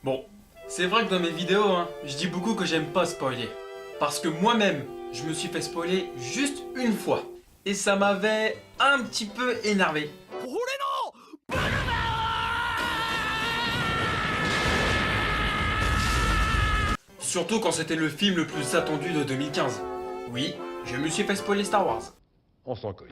Bon, c'est vrai que dans mes vidéos, je dis beaucoup que j'aime pas spoiler. Parce que moi-même, je me suis fait spoiler juste une fois. Et ça m'avait un petit peu énervé. Surtout quand c'était le film le plus attendu de 2015. Oui, je me suis fait spoiler Star Wars. On s'en cogne.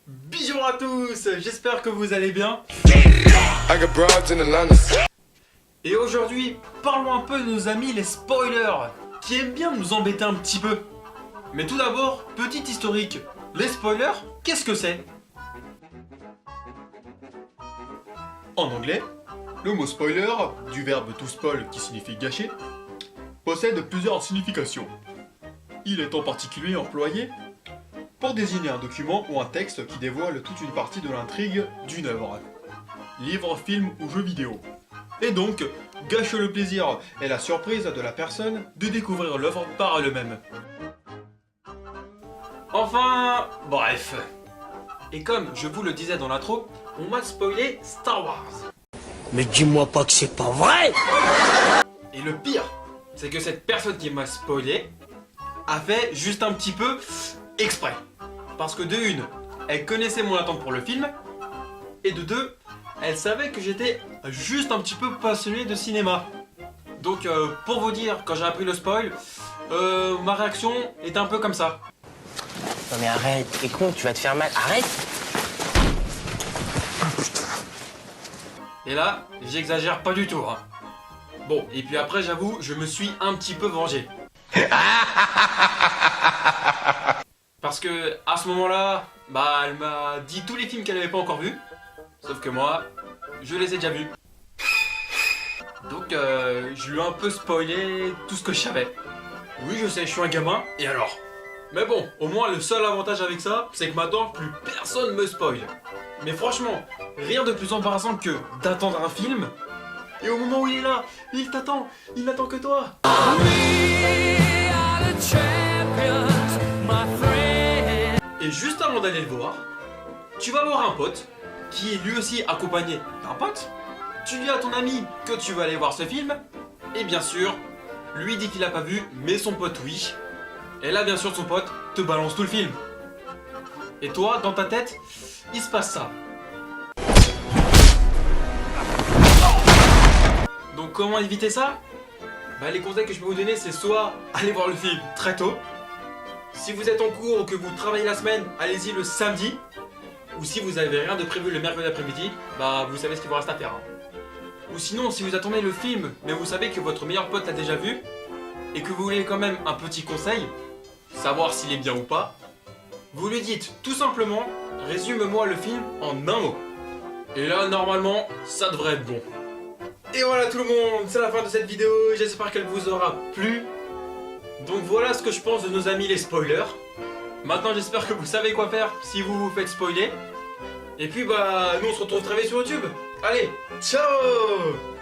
Bonjour à tous, j'espère que vous allez bien. Et aujourd'hui, parlons un peu de nos amis les spoilers, qui aiment bien nous embêter un petit peu. Mais tout d'abord, petit historique. Les spoilers, qu'est-ce que c'est? En anglais, le mot spoiler, du verbe to spoil qui signifie gâcher, possède plusieurs significations. Il est en particulier employé pour désigner un document ou un texte qui dévoile toute une partie de l'intrigue d'une œuvre, livre, film ou jeu vidéo. Et donc, gâche le plaisir et la surprise de la personne de découvrir l'œuvre par elle-même. Enfin, bref. Et comme je vous le disais dans l'intro, on m'a spoilé Star Wars. Mais dis-moi pas que c'est pas vrai! Et le pire, c'est que cette personne qui m'a spoilé a fait juste un petit peu exprès. Parce que de une, elle connaissait mon attente pour le film, et de deux, elle savait que j'étais juste un petit peu passionné de cinéma. Donc pour vous dire, quand j'ai appris le spoil, ma réaction est un peu comme ça. Non mais arrête, t'es con, tu vas te faire mal, arrête! Et là, j'exagère pas du tout. Bon, et puis après, j'avoue, je me suis un petit peu vengé. Parce que à ce moment-là, elle m'a dit tous les films qu'elle avait pas encore vus. Sauf que moi, je les ai déjà vus. Donc, je lui ai un peu spoilé tout ce que je savais. Oui, je sais, je suis un gamin, et alors? Mais bon, au moins le seul avantage avec ça, c'est que maintenant, plus personne me spoil. Mais franchement, rien de plus embarrassant que d'attendre un film, et au moment où il est là, il t'attend, il n'attend que toi. Et juste avant d'aller le voir, tu vas voir un pote, qui est lui aussi accompagné d'un pote. Tu dis à ton ami que tu vas aller voir ce film, et bien sûr, lui dit qu'il l'a pas vu, mais son pote oui. Et là, bien sûr, son pote te balance tout le film. Et toi, dans ta tête, il se passe ça. Donc comment éviter ça? Les conseils que je peux vous donner, c'est soit aller voir le film très tôt. Si vous êtes en cours ou que vous travaillez la semaine, allez-y le samedi. Ou si vous avez rien de prévu le mercredi après-midi, vous savez ce qu'il vous reste à faire. Ou sinon, si vous attendez le film, mais vous savez que votre meilleur pote l'a déjà vu, et que vous voulez quand même un petit conseil, savoir s'il est bien ou pas, vous lui dites tout simplement, résume-moi le film en un mot. Et là, normalement, ça devrait être bon. Et voilà tout le monde, c'est la fin de cette vidéo, j'espère qu'elle vous aura plu. Donc voilà ce que je pense de nos amis les spoilers. Maintenant j'espère que vous savez quoi faire si vous vous faites spoiler. Et puis nous on se retrouve très vite sur YouTube. Allez, ciao!